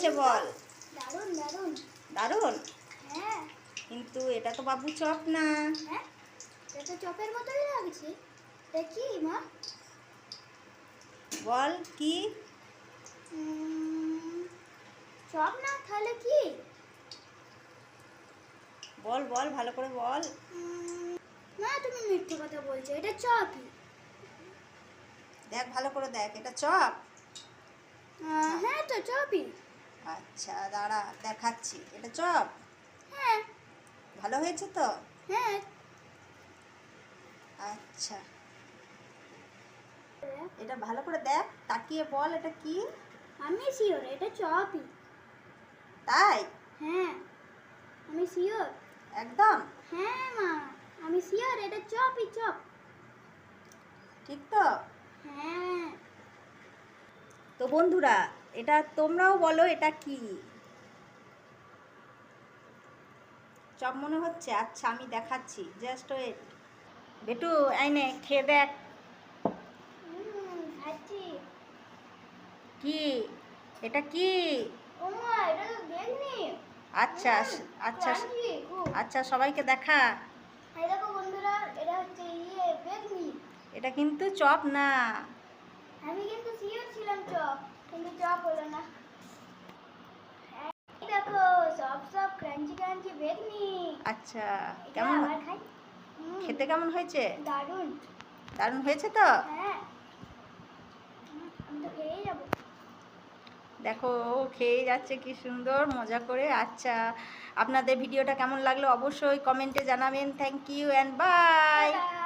হয়েছে বল? দারুণ দারুণ দারুণ। হ্যাঁ কিন্তু এটা তো বাবু চপ না। হ্যাঁ, এটা তো চপের মতোই লাগছে। দেখি মা, বল কি? চপ না তাহলে কি? বল বল ভালো করে বল। মা তুমি মিথ্যে কথা বলছো, এটা চপই। দেখ ভালো করে দেখ, এটা চপ। হ্যাঁ তো চপই। আচ্ছা দাঁড়া দেখাচ্ছি, এটা চপ। হ্যাঁ ভালো হয়েছে তো? হ্যাঁ। আচ্ছা এটা ভালো করে দেখ, তাকিয়ে বল এটা কি। আমি শিওর এটা চপই। তাই? হ্যাঁ আমি শিওর। একদম হ্যাঁ মা, আমি শিওর এটা চপই, চপ। ঠিক তো? হ্যাঁ। তো বন্ধুরা, এটা তোমরাও বলো এটা কি? চপ মনে হচ্ছে? আচ্ছা আমি দেখাচ্ছি, জাস্ট ওয়েট। বেটু আইনে খেয়ে দেখ। খাচ্ছি। কি এটা কি? ও মা, এটা তো বেগনি। আচ্ছা আচ্ছা ক্রাঞ্চি খুব। আচ্ছা সবাইকে দেখা। এই দেখো বন্ধুরা, এটা হচ্ছে বেগনি। এটা কিন্তু চপ না। আমি কিন্তু শিওর ছিলাম চপ, কিন্তু চপ হলো না। এই দেখো, সব সব ক্রাঞ্চি ক্রাঞ্চি বেগনি। আচ্ছা এটা কেমন আবার খাই। খেতে কেমন হয়েছে? দারুণ। দারুণ হয়েছে তো? হ্যাঁ, আমি তো খেয়েই যাবো। দেখো ও খেয়ে যাচ্ছে কি সুন্দর মজা করে। আচ্ছা আপনাদের ভিডিওটা কেমন লাগলো অবশ্যই কমেন্টে জানাবেন। Thank you and bye. By.